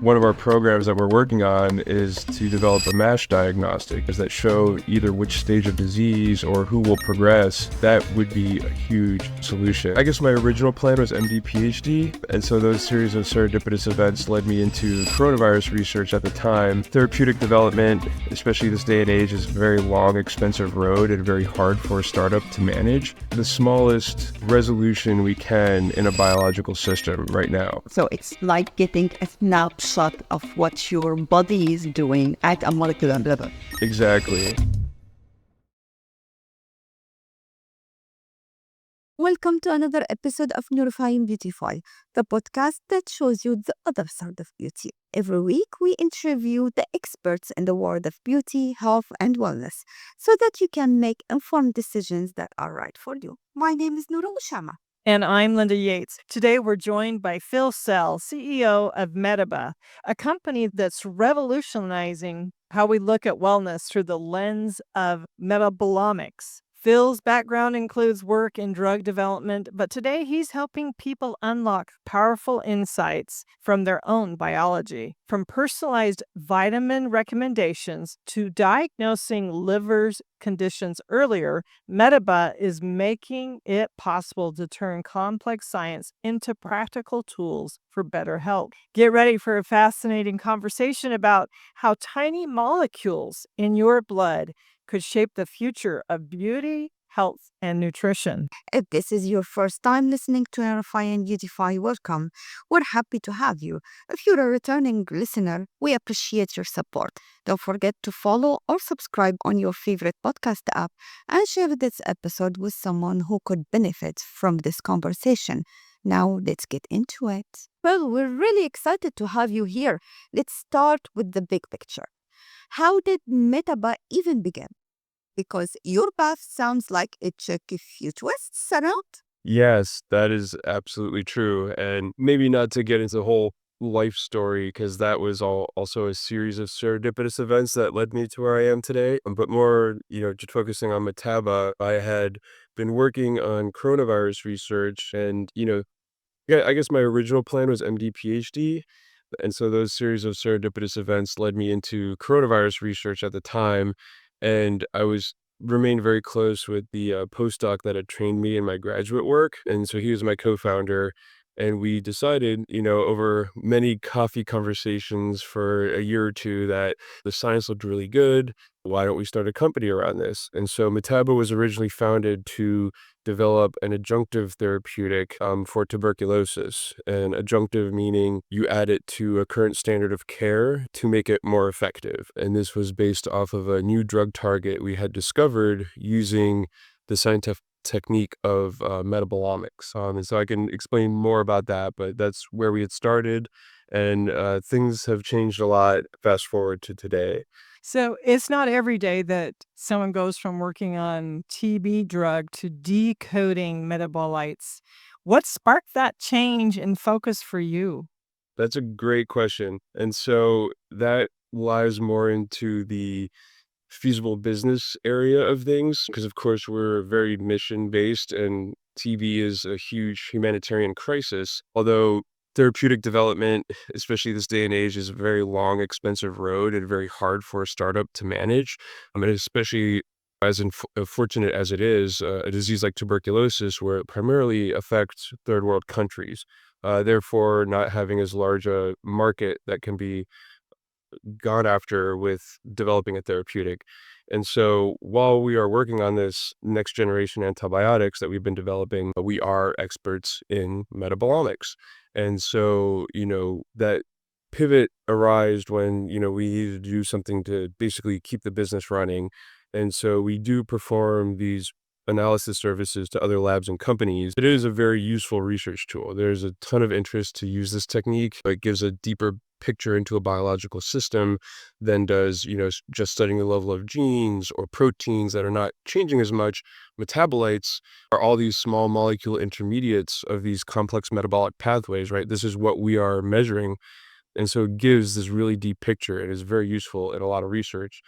One of our programs that we're working on is to develop a MASH diagnostic that show either which stage of disease or who will progress. That would be a huge solution. I guess my original plan was MD PhD, and so those series of serendipitous events led me into coronavirus research at the time. Therapeutic development, especially this day and age, is a very long, expensive road and very hard for a startup to manage. The smallest resolution we can in a biological system right now. So it's like getting a snapshot of what your body is doing at a molecular level. Exactly. Welcome to another episode of Nourifying Beautify, the podcast that shows you the other side of beauty. Every week, we interview the experts in the world of beauty, health, and wellness so that you can make informed decisions that are right for you. My name is Noura Ushama. And I'm Linda Yates. Today, we're joined by Phil Sell, CEO of Metaba, a company that's revolutionizing how we look at wellness through the lens of metabolomics. Phil's background includes work in drug development, but today he's helping people unlock powerful insights from their own biology. From personalized vitamin recommendations to diagnosing liver's conditions earlier, Metaba is making it possible to turn complex science into practical tools for better health. Get ready for a fascinating conversation about how tiny molecules in your blood could shape the future of beauty, health, and nutrition. If this is your first time listening to Nourify and Beautify, welcome. We're happy to have you. If you're a returning listener, we appreciate your support. Don't forget to follow or subscribe on your favorite podcast app and share this episode with someone who could benefit from this conversation. Now, let's get into it. Well, we're really excited to have you here. Let's start with the big picture. How did Metaba even begin? Because your path sounds like it took a few twists around. Yes, that is absolutely true. And maybe not to get into the whole life story, because that was also a series of serendipitous events that led me to where I am today. But more, just focusing on Metaba, I had been working on coronavirus research and, I guess my original plan was MD PhD. And so those series of serendipitous events led me into coronavirus research at the time. And I remained very close with the postdoc that had trained me in my graduate work. And so he was my co-founder. And we decided, over many coffee conversations for a year or two that the science looked really good. Why don't we start a company around this? And so Metaba was originally founded to develop an adjunctive therapeutic for tuberculosis. And adjunctive meaning you add it to a current standard of care to make it more effective. And this was based off of a new drug target we had discovered using the scientific technique of metabolomics. And so I can explain more about that, but that's where we had started. And things have changed a lot fast forward to today. So it's not every day that someone goes from working on TB drug to decoding metabolites. What sparked that change in focus for you? That's a great question. And so that lies more into the feasible business area of things, because of course we're very mission based and TB is a huge humanitarian crisis. Although therapeutic development, especially this day and age, is a very long, expensive road and very hard for a startup to manage. And especially as fortunate as it is, a disease like tuberculosis, where it primarily affects third world countries, therefore not having as large a market that can be gone after with developing a therapeutic. And so while we are working on this next generation antibiotics that we've been developing, we are experts in metabolomics. And so, that pivot arose when, we needed to do something to basically keep the business running. And so we do perform these analysis services to other labs and companies. It is a very useful research tool. There's a ton of interest to use this technique. It gives a deeper picture into a biological system than does, just studying the level of genes or proteins that are not changing as much. Metabolites are all these small molecule intermediates of these complex metabolic pathways, right? This is what we are measuring. And so it gives this really deep picture. It is very useful in a lot of research.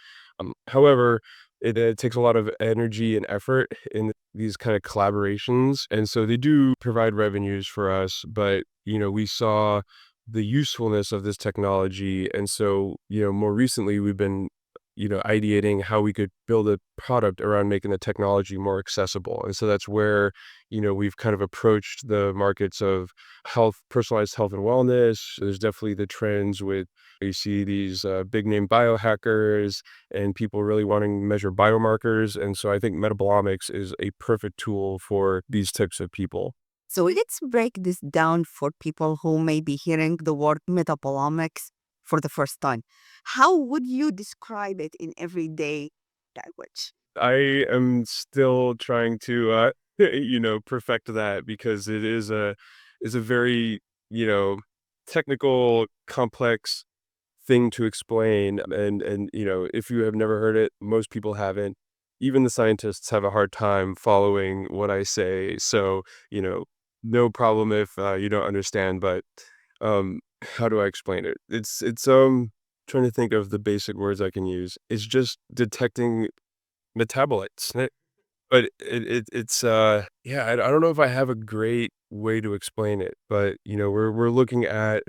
However, it takes a lot of energy and effort in these kind of collaborations. And so they do provide revenues for us, but, we saw the usefulness of this technology. And so, more recently, we've been, ideating how we could build a product around making the technology more accessible. And so that's where, we've kind of approached the markets of health, personalized health and wellness. There's definitely the trends with, you see these big name biohackers and people really wanting to measure biomarkers. And so I think Metabolomics is a perfect tool for these types of people. So let's break this down for people who may be hearing the word metabolomics for the first time. How would you describe it in everyday language? I am still trying to, perfect that because it is a very, you know, technical, complex thing to explain. And, if you have never heard it, most people haven't. Even the scientists have a hard time following what I say. So, no problem if you don't understand, but um, how do I explain it? It's trying to think of the basic words I can use. It's just detecting metabolites, but it's yeah, I don't know if I have a great way to explain it, but, we're looking at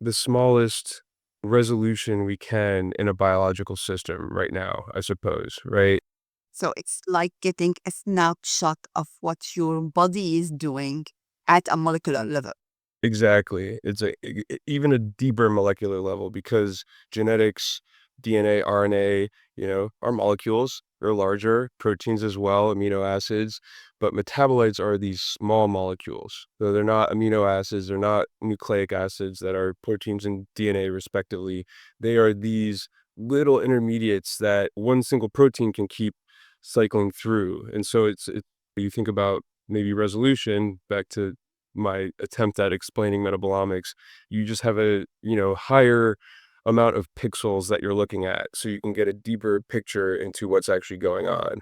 the smallest resolution we can in a biological system right now, I suppose, right? So it's like getting a snapshot of what your body is doing at a molecular level. Exactly. It's even a deeper molecular level because genetics, DNA, RNA, are molecules. They're larger, proteins as well, amino acids, but metabolites are these small molecules. So they're not amino acids, they're not nucleic acids that are proteins and DNA respectively. They are these little intermediates that one single protein can keep cycling through. And so you think about maybe resolution back to my attempt at explaining metabolomics, you just have a, higher amount of pixels that you're looking at so you can get a deeper picture into what's actually going on.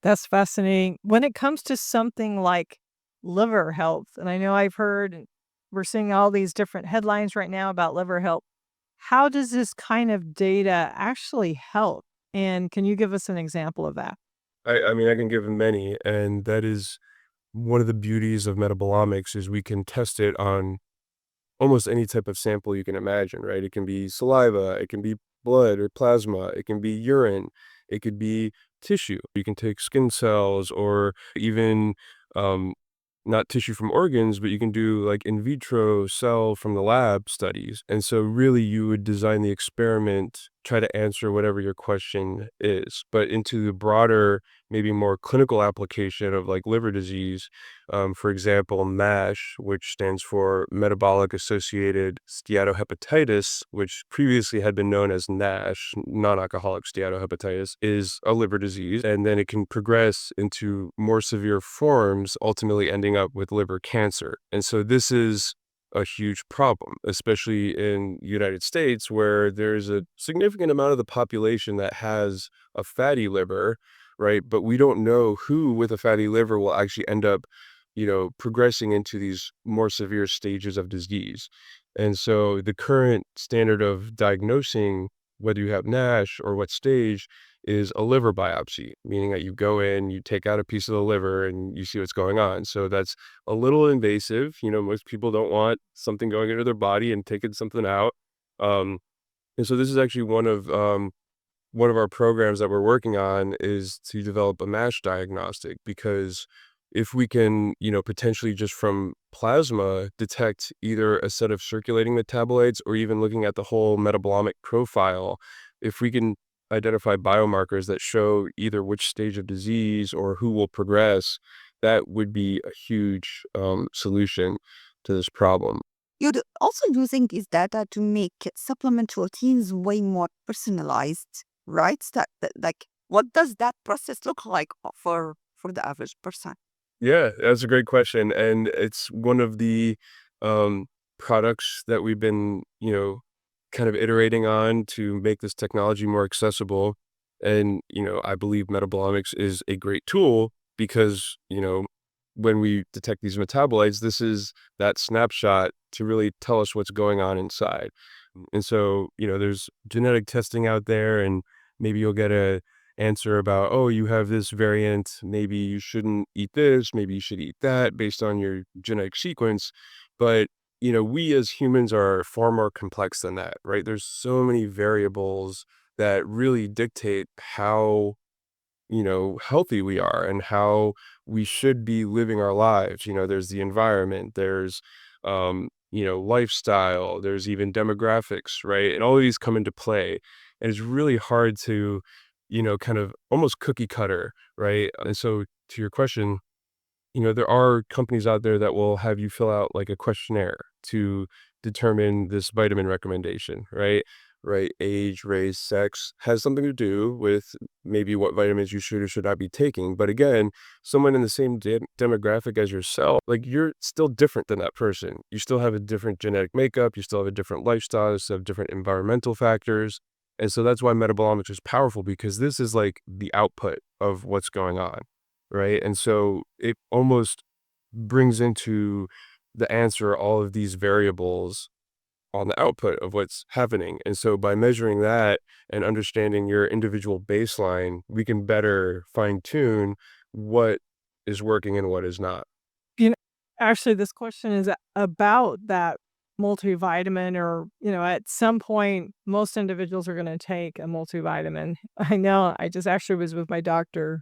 That's fascinating. When it comes to something like liver health, and I know I've heard and we're seeing all these different headlines right now about liver health. How does this kind of data actually help? And can you give us an example of that? I mean, I can give many, and that is one of the beauties of metabolomics is we can test it on almost any type of sample you can imagine, right? It can be saliva, it can be blood or plasma, it can be urine, it could be tissue. You can take skin cells or even um, not tissue from organs, but you can do like in vitro cell from the lab studies. And so, really, you would design the experiment, try to answer whatever your question is, but into the broader, maybe more clinical application of like liver disease, for example, MASH, which stands for metabolic associated steatohepatitis, which previously had been known as NASH, non-alcoholic steatohepatitis, is a liver disease. And then it can progress into more severe forms, ultimately ending up with liver cancer. And so this is a huge problem, especially in the United States, where there's a significant amount of the population that has a fatty liver, right? But we don't know who with a fatty liver will actually end up, progressing into these more severe stages of disease. And so the current standard of diagnosing whether you have NASH or what stage is a liver biopsy, meaning that you go in, you take out a piece of the liver and you see what's going on. So that's a little invasive. Most people don't want something going into their body and taking something out. Um, and so this is actually one of our programs that we're working on is to develop a MASH diagnostic because if we can, potentially just from plasma detect either a set of circulating metabolites or even looking at the whole metabolomic profile, if we can identify biomarkers that show either which stage of disease or who will progress, that would be a huge solution to this problem. You're also using this data to make supplement routines way more personalized, right? Like, what does that process look like for the average person? Yeah, that's a great question, and it's one of the, um, products that we've been, kind of iterating on to make this technology more accessible, and, I believe Metabolomics is a great tool because, when we detect these metabolites, this is that snapshot to really tell us what's going on inside, and so, there's genetic testing out there, and maybe you'll get a answer about, oh, you have this variant, maybe you shouldn't eat this, maybe you should eat that based on your genetic sequence. But we as humans are far more complex than that, right? There's so many variables that really dictate how, healthy we are and how we should be living our lives. There's the environment, there's, lifestyle, there's even demographics, right? And all of these come into play. And it's really hard to, kind of almost cookie cutter, right? And so to your question, there are companies out there that will have you fill out like a questionnaire to determine this vitamin recommendation, right? Right. Age, race, sex has something to do with maybe what vitamins you should or should not be taking. But again, someone in the same demographic as yourself, like you're still different than that person. You still have a different genetic makeup. You still have a different lifestyle. You still have different environmental factors. And so that's why metabolomics is powerful, because this is like the output of what's going on. Right. And so it almost brings into the answer all of these variables on the output of what's happening. And so by measuring that and understanding your individual baseline, we can better fine tune what is working and what is not. You know, actually, this question is about that multivitamin, or, at some point, most individuals are going to take a multivitamin. I know I just actually was with my doctor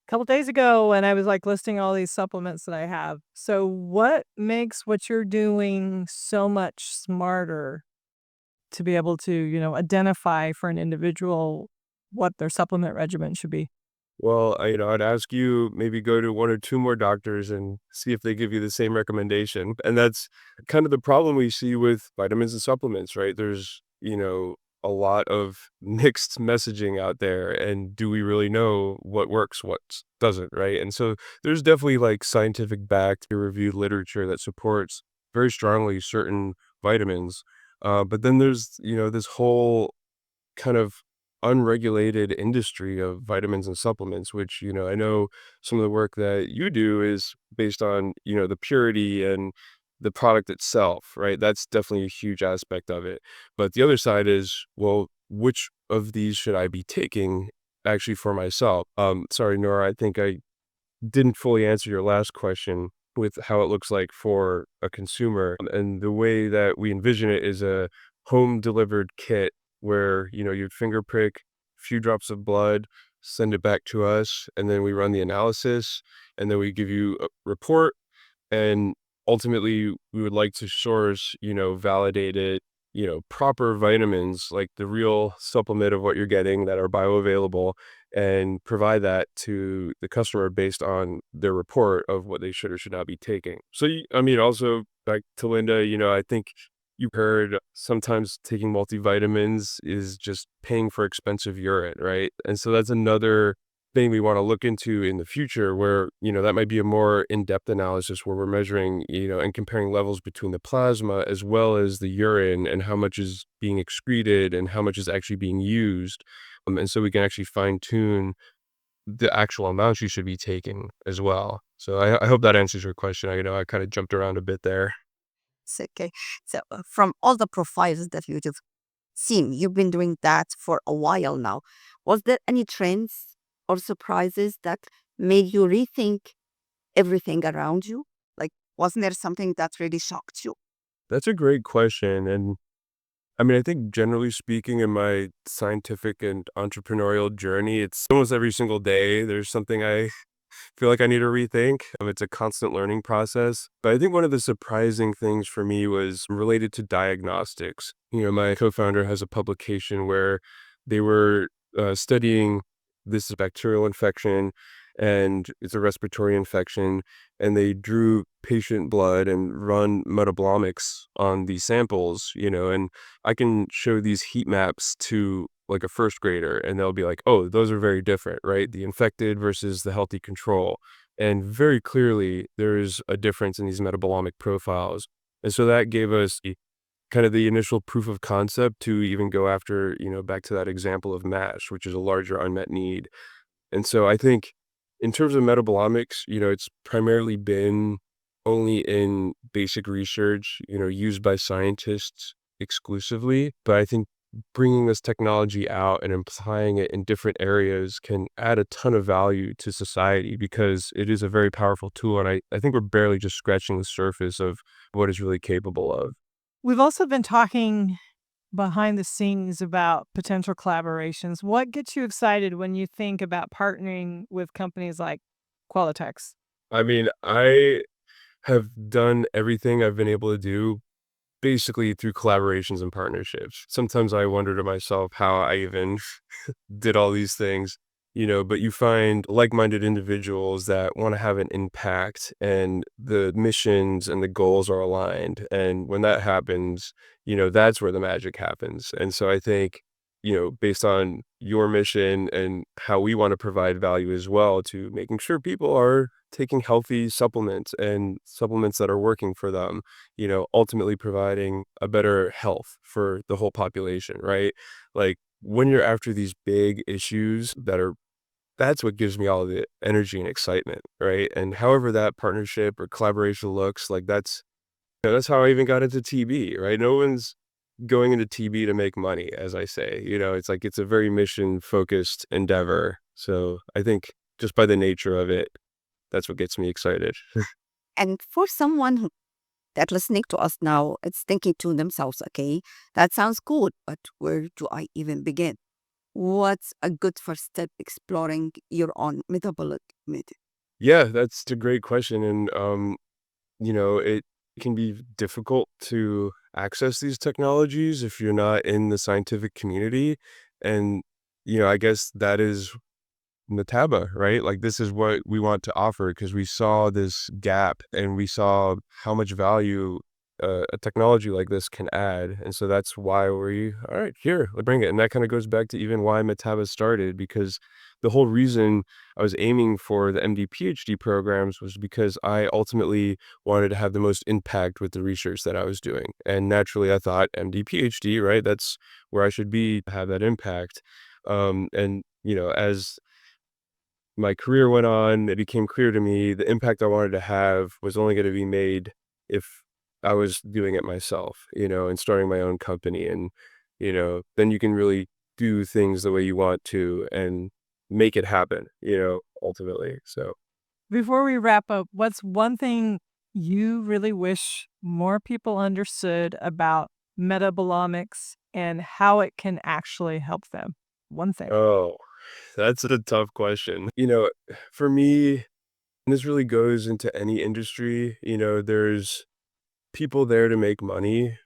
couple days ago, and I was like listing all these supplements that I have. So what makes what you're doing so much smarter to be able to, identify for an individual what their supplement regimen should be? Well, I'd ask you maybe go to one or two more doctors and see if they give you the same recommendation. And that's kind of the problem we see with vitamins and supplements, right? There's, a lot of mixed messaging out there. And do we really know what works, what doesn't, right? And so there's definitely like scientific backed peer reviewed literature that supports very strongly certain vitamins. But then there's, this whole kind of unregulated industry of vitamins and supplements, which, I know some of the work that you do is based on, the purity and the product itself, right? That's definitely a huge aspect of it. But the other side is, well, which of these should I be taking actually for myself? Sorry, Nora, I think I didn't fully answer your last question with how it looks like for a consumer. And the way that we envision it is a home delivered kit where, you'd finger prick a few drops of blood, send it back to us, and then we run the analysis, and then we give you a report. And ultimately, we would like to source, validated, proper vitamins, like the real supplement of what you're getting that are bioavailable, and provide that to the customer based on their report of what they should or should not be taking. So, also back to Linda, I think you heard sometimes taking multivitamins is just paying for expensive urine, right? And so that's another thing we want to look into in the future where, that might be a more in-depth analysis where we're measuring, and comparing levels between the plasma as well as the urine and how much is being excreted and how much is actually being used. And so we can actually fine tune the actual amount you should be taking as well. So I hope that answers your question. I know I kind of jumped around a bit there. It's okay. So, from all the profiles that you've seen, you've been doing that for a while now. Was there any trends or surprises that made you rethink everything around you? Like, wasn't there something that really shocked you? That's a great question. And I mean, I think generally speaking, in my scientific and entrepreneurial journey, it's almost every single day there's something I feel like I need to rethink. It's a constant learning process. But I think one of the surprising things for me was related to diagnostics. My co-founder has a publication where they were studying this bacterial infection, and it's a respiratory infection, and they drew patient blood and run metabolomics on these samples, and I can show these heat maps to like a first grader, and they'll be like, oh, those are very different, right? The infected versus the healthy control. And very clearly, there's a difference in these metabolomic profiles. And so that gave us kind of the initial proof of concept to even go after, back to that example of NASH, which is a larger unmet need. And so I think in terms of metabolomics, it's primarily been only in basic research, used by scientists exclusively. But I think bringing this technology out and applying it in different areas can add a ton of value to society because it is a very powerful tool. And I think we're barely just scratching the surface of what it's really capable of. We've also been talking behind the scenes about potential collaborations. What gets you excited when you think about partnering with companies like Qualitex? I mean, I have done everything I've been able to do basically through collaborations and partnerships. Sometimes I wonder to myself how I even did all these things, but you find like-minded individuals that want to have an impact and the missions and the goals are aligned. And when that happens, that's where the magic happens. And so I think, based on your mission and how we want to provide value as well to making sure people are taking healthy supplements and supplements that are working for them, ultimately providing a better health for the whole population, right? Like when you're after these big issues that's what gives me all the energy and excitement, right? And however that partnership or collaboration looks, like that's how I even got into TB, right? No one's going into TB to make money, as I say. It's like it's a very mission focused endeavor. So I think just by the nature of it, that's what gets me excited. And for someone that listening to us now, it's thinking to themselves, okay, that sounds good, but where do I even begin? What's a good first step exploring your own metabolic? Yeah, that's a great question. And it can be difficult to access these technologies if you're not in the scientific community. And, I guess that is Metaba, right? Like this is what we want to offer because we saw this gap and we saw how much value a technology like this can add. And so that's why all right, here, let's bring it. And that kind of goes back to even why Metaba started, because the whole reason I was aiming for the MD PhD programs was because I ultimately wanted to have the most impact with the research that I was doing. And naturally I thought MD PhD, right? That's where I should be to have that impact. And as my career went on, it became clear to me the impact I wanted to have was only going to be made if I was doing it myself, and starting my own company. And, then you can really do things the way you want to and make it happen, ultimately. So, Before we wrap up, what's one thing you really wish more people understood about metabolomics and how it can actually help them? One thing. oh, that's a tough question. For me, and this really goes into any industry, there's people there to make money.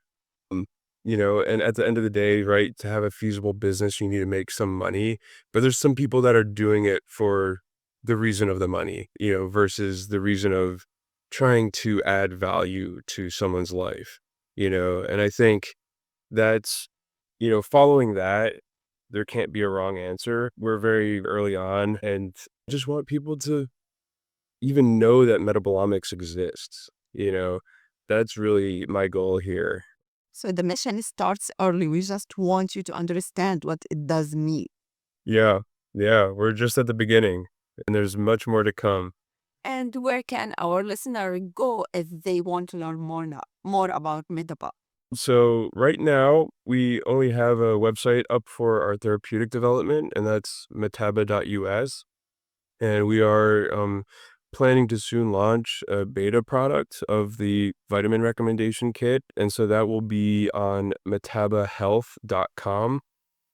Um, and at the end of the day, right, to have a feasible business, you need to make some money. But there's some people that are doing it for the reason of the money, versus the reason of trying to add value to someone's life, and I think that's, following that, there can't be a wrong answer. We're very early on and just want people to even know that metabolomics exists, that's really my goal here. So the mission starts early. We just want you to understand what it does mean. Yeah, yeah, we're just at the beginning, and there's much more to come. And where can our listener go if they want to learn more about Metaba? So right now, we only have a website up for our therapeutic development, and that's metaba.us. And we are planning to soon launch a beta product of the vitamin recommendation kit, and so that will be on metabahealth.com.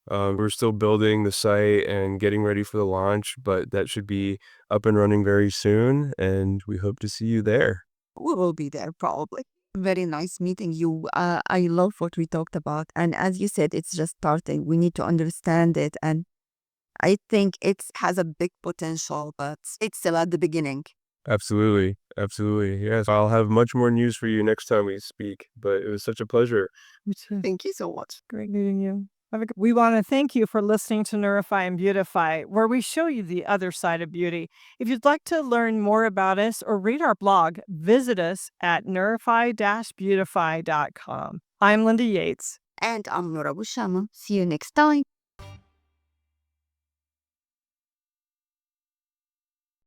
We're still building the site and getting ready for the launch, but that should be up and running very soon, and we hope to see you there. We will be there probably. Very nice meeting you. I love what we talked about. And as you said, it's just starting. We need to understand it. And I think it has a big potential, but it's still at the beginning. Absolutely, absolutely. Yes, I'll have much more news for you next time we speak, but it was such a pleasure. You too. Thank you so much. Great meeting you. We want to thank you for listening to Nourify and Beautify, where we show you the other side of beauty. If you'd like to learn more about us or read our blog, visit us at nourify-beautify.com. I'm Linda Yates. And I'm Nora Bushama. See you next time.